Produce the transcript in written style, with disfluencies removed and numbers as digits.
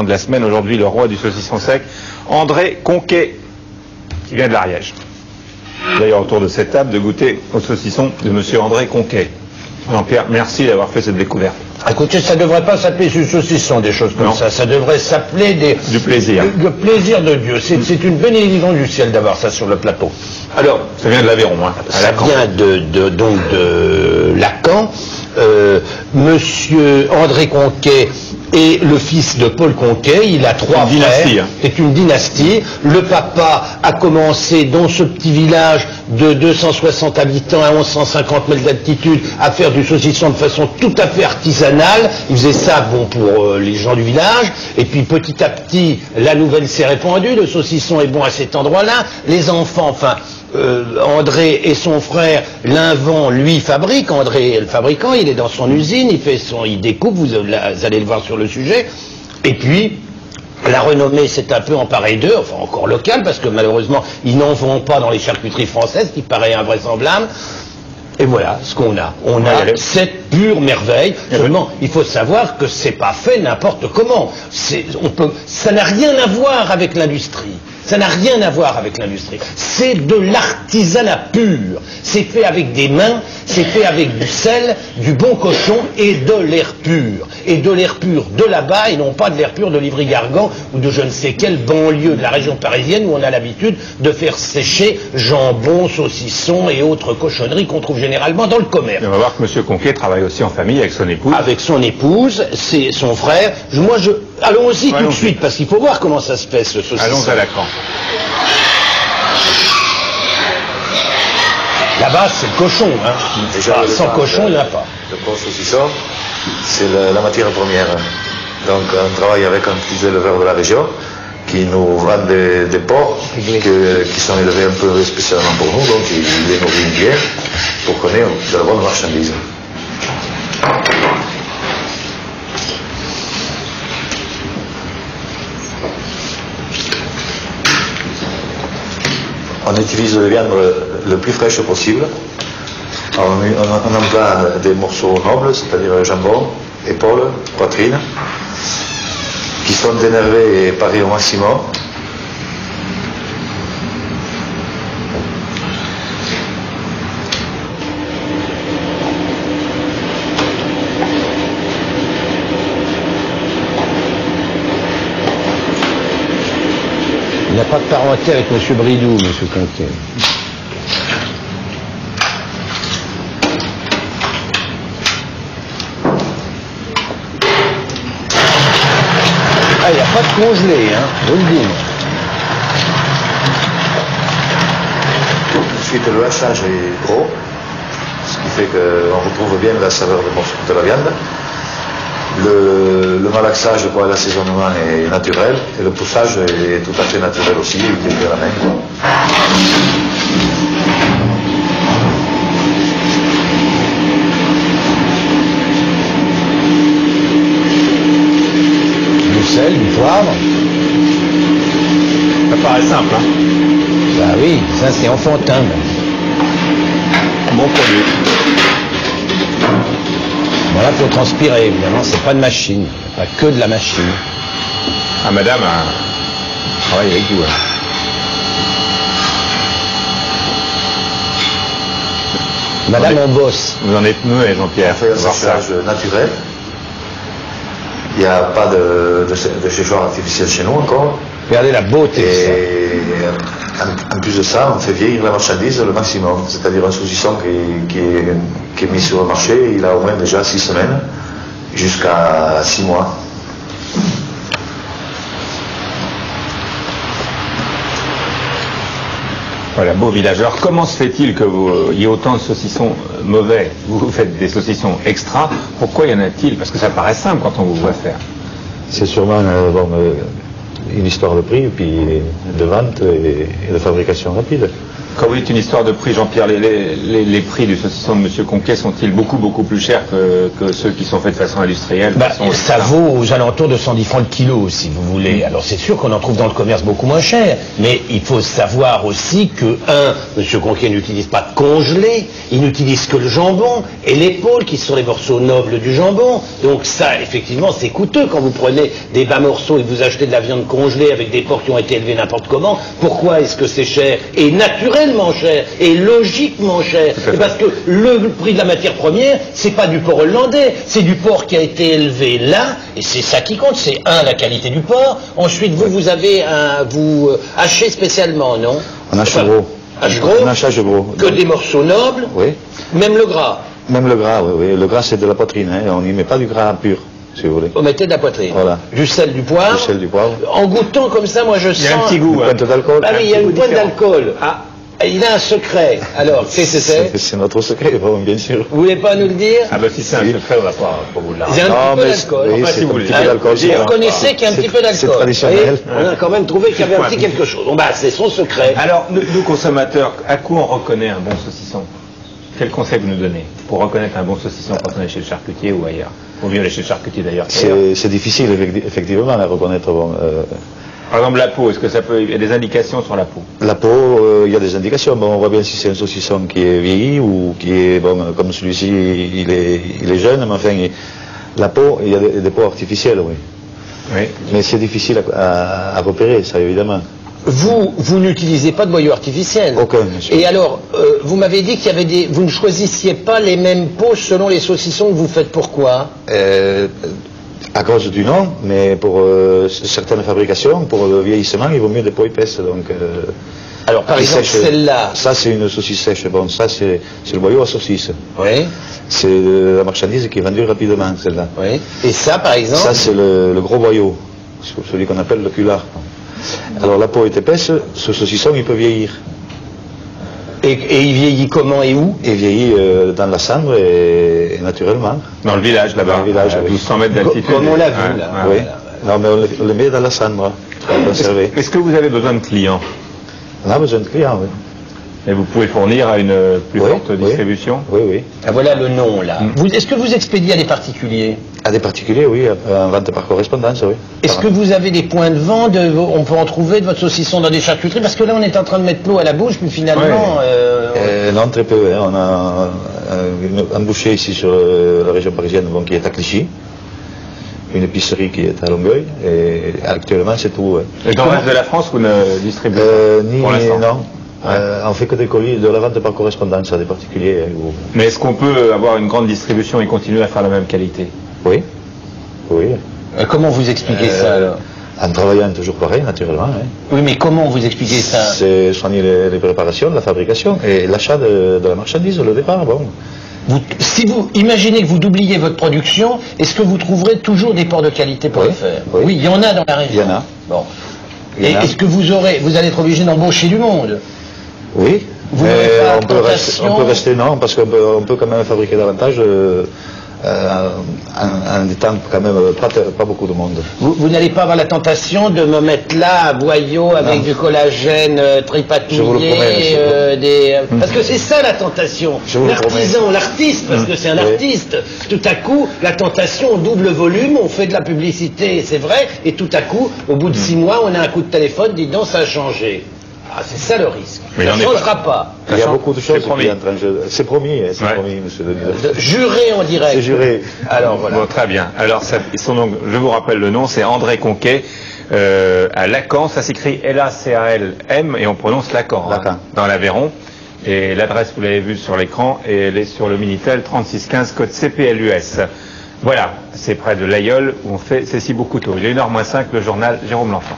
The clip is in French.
de la semaine, aujourd'hui le roi du saucisson sec, André Conquet, qui vient de l'Ariège. D'ailleurs, autour de cette table, de goûter au saucisson de monsieur André Conquet. Jean-Pierre, merci d'avoir fait cette découverte. Écoutez, ça ne devrait pas s'appeler du saucisson, des choses comme ça. Ça devrait s'appeler du plaisir. Le plaisir de Dieu. C'est une bénédiction du ciel d'avoir ça sur le plateau. Alors, ça vient de l'Aveyron, hein, ça vient donc de Lacan. Monsieur André Conquet est le fils de Paul Conquet, il a trois frères, c'est une dynastie. Le papa a commencé dans ce petit village de 260 habitants à 1150 mètres d'altitude à faire du saucisson de façon tout à fait artisanale. Il faisait ça bon pour les gens du village, et puis petit à petit la nouvelle s'est répandue, le saucisson est bon à cet endroit-là, les enfants, enfin André et son frère, l'un vend, lui fabrique. André est le fabricant, il est dans son usine, il découpe, vous allez le voir sur le sujet. Et puis, la renommée s'est un peu emparée d'eux, enfin encore locale, parce que malheureusement, ils n'en vont pas dans les charcuteries françaises, qui paraît invraisemblable. Et voilà ce qu'on a. On a cette pure merveille. Seulement, il faut savoir que c'est pas fait n'importe comment. Ça n'a rien à voir avec l'industrie. Ça n'a rien à voir avec l'industrie. C'est de l'artisanat pur. C'est fait avec des mains, c'est fait avec du sel, du bon cochon et de l'air pur. Et de l'air pur de là-bas, et non pas de l'air pur de Livry-Gargan ou de je ne sais quelle banlieue de la région parisienne où on a l'habitude de faire sécher jambon, saucisson et autres cochonneries qu'on trouve généralement dans le commerce. Et on va voir que M. Conquet travaille aussi en famille avec son épouse. Avec son épouse, c'est son frère. Allons-y tout de suite, parce qu'il faut voir comment ça se fait, ce saucisson. Allons à Lacan. La base, c'est le cochon. Hein. Déjà, sans cochon, il n'y en a pas. Le bon saucisson, c'est la matière première. Donc, on travaille avec un petit éleveur de la région qui nous vend des porcs qui sont élevés un peu spécialement pour nous. Donc, il les nourrit bien pour qu'on ait de la bonne marchandise. On utilise les viandes le plus fraîches possible. On emploie des morceaux nobles, c'est-à-dire jambon, épaules, poitrine, qui sont dénervés et parés au maximum. Il n'y a pas de parenté avec M. Bridou, M. Conquet. Ah, il n'y a pas de congelé, hein, je vous le dis. Ensuite, le hachage est gros, ce qui fait qu'on retrouve bien la saveur de la viande. Le malaxage pour l'assaisonnement est naturel et le poussage est tout à fait naturel aussi, il est de la main. Du sel, du poivre. Ça paraît simple, hein? Bah oui, ça c'est enfantin. Bon produit. Voilà, il faut transpirer, évidemment, c'est pas de machine, pas que de la machine. Ah, madame travaille avec vous. Hein. Madame, on bosse. Vous en êtes muet, Jean-Pierre. On fait un séchage naturel. Il n'y a pas de séchoir artificiel chez nous encore. Regardez la beauté. Et en plus de ça, on fait vieillir la marchandise le maximum. C'est-à-dire un saucisson qui est mis sur le marché, il a au moins déjà 6 semaines, jusqu'à 6 mois. Voilà, beau village. Alors comment se fait-il que il y ait autant de saucissons mauvais? Vous faites des saucissons extra. Pourquoi y en a-t-il? Parce que ça paraît simple quand on vous voit faire. C'est sûrement une histoire de prix, puis de vente et de fabrication rapide. Quand vous dites une histoire de prix, Jean-Pierre, les prix du saucisson de M. Conquet sont-ils beaucoup plus chers que ceux qui sont faits de façon industrielle? Ça vaut aux alentours de 110 francs le kilo, si vous voulez. Alors c'est sûr qu'on en trouve dans le commerce beaucoup moins cher, mais il faut savoir aussi que, M. Conquet n'utilise pas de congelé, il n'utilise que le jambon et l'épaule, qui sont les morceaux nobles du jambon. Donc ça, effectivement, c'est coûteux quand vous prenez des bas morceaux et que vous achetez de la viande congelée avec des porcs qui ont été élevés n'importe comment. Pourquoi est-ce que c'est cher et naturellement cher et logiquement cher? C'est parce que le prix de la matière première, c'est pas du porc hollandais, c'est du porc qui a été élevé là, et c'est ça qui compte. C'est la qualité du porc. Ensuite, vous avez vous hachez spécialement, non? On hache gros. On hache gros. Que des morceaux nobles. Oui. Même le gras. Même le gras, oui. Le gras, c'est de la poitrine. Hein. On n'y met pas du gras pur, si vous voulez. Vous mettez de la poitrine. Voilà. Du sel, du poivre. Du sel, du poivre. En goûtant comme ça, moi je sens. Il y a un petit goût. Une pointe d'alcool. Ah oui, il y a une pointe d'alcool. Ah. Il a un secret. Alors, qu'est-ce que c'est? C'est notre secret, bon, bien sûr. Vous voulez pas nous le dire? Ah bah si c'est un secret, on va pas vous le dire. Il y a un petit peu d'alcool. Oui, Enfin, c'est si vous un voulez. petit peu d'alcool. Vous reconnaissez qu'il y a un petit peu d'alcool. C'est traditionnel. On a quand même trouvé qu'il y avait un petit quelque chose. Bon bah, c'est son secret. Alors, nous consommateurs, à quoi on reconnaît un bon saucisson? Quel conseil vous nous donnez pour reconnaître un bon saucisson quand on est chez le charcutier ou ailleurs? Vaut mieux aller chez le charcutier d'ailleurs. C'est difficile, effectivement, à reconnaître. Bon, par exemple, la peau, est-ce que il y a des indications sur la peau? La peau, il y a des indications. Bon, on voit bien si c'est un saucisson qui est vieilli ou qui est, bon, comme celui-ci, il est jeune, mais enfin, la peau, il y a des peaux artificielles, oui. Oui. Mais c'est difficile à repérer, ça, évidemment. Vous n'utilisez pas de boyaux artificiels? Aucun, monsieur. Et alors, vous m'avez dit qu'il y avait vous ne choisissiez pas les mêmes peaux selon les saucissons que vous faites. Pourquoi? À cause du nom, mais pour certaines fabrications, pour le vieillissement, il vaut mieux des peaux épaisses. Donc, alors, par exemple, celle-là. Ça, c'est une saucisse sèche. Bon, ça, c'est le boyau à saucisse. Oui. C'est la marchandise qui est vendue rapidement, celle-là. Oui. Et ça, par exemple? Ça, c'est le gros boyau, celui qu'on appelle le culard. Alors, la peau est épaisse, ce saucisson, il peut vieillir. Et il vieillit comment et où? Il vieillit dans la cendre et naturellement. Dans le village, là-bas. Dans le village, à 1200 mètres d'altitude. Comme on l'a vu, là. Oui. Non, mais on le met dans la cendre, pour le conserver. Est-ce que vous avez besoin de clients? On a besoin de clients, oui. Et vous pouvez fournir à une plus forte distribution? Oui, oui. Ah, voilà le nom, là. Est-ce que vous expédiez à des particuliers? À des particuliers, oui, en vente par correspondance, oui. Est-ce que vous avez des points de vente, on peut en trouver de votre saucisson dans des charcuteries? Parce que là, on est en train de mettre l'eau à la bouche, mais finalement... non, très peu. Hein. On a un boucher ici sur la région parisienne, bon, qui est à Clichy. Une épicerie qui est à Longueuil. Et actuellement, c'est tout. Et dans le reste de la France, vous ne distribuez pas pour l'instant? Non. On fait que des colis, de la vente par correspondance à des particuliers. Mais est-ce qu'on peut avoir une grande distribution et continuer à faire la même qualité? Oui. Oui. Comment vous expliquez ça, alors? En travaillant toujours pareil, naturellement. Hein. Oui, mais comment vous expliquez ça? C'est soigner les préparations, la fabrication et l'achat de la marchandise, le départ. Bon. Si vous imaginez que vous doubliez votre production, est-ce que vous trouverez toujours des porcs de qualité pour le faire? Oui, il y en a dans la région. Il y en a. Bon. Et est-ce que vous allez être obligé d'embaucher du monde? Oui. Vous n'aurez pas on peut rester, non, parce qu'on peut quand même fabriquer davantage en étant quand même pas beaucoup de monde. Vous n'allez pas avoir la tentation de me mettre là à boyau avec du collagène tripatouillé, parce que c'est ça la tentation. L'artisan, l'artiste, parce que c'est un artiste. Tout à coup, la tentation, on double volume, on fait de la publicité, c'est vrai, et tout à coup, au bout de 6 mois, on a un coup de téléphone, dis donc, ça a changé. Ah, c'est ça le risque. Mais ça ne changera pas. Il y a beaucoup de choses qui sont en train de... C'est promis, monsieur Denis. Juré en direct. C'est juré. Alors voilà. Bon, très bien. Alors, son nom, je vous rappelle le nom, c'est André Conquet, à Lacan. Ça s'écrit L-A-C-A-L-M et on prononce Lacan, dans l'Aveyron. Et l'adresse, vous l'avez vue sur l'écran, et elle est sur le Minitel 3615 code CPLUS. Voilà, c'est près de l'Aïeul où on fait Cécile Couteau. Il est 1h moins 5, le journal Jérôme L'Enfant.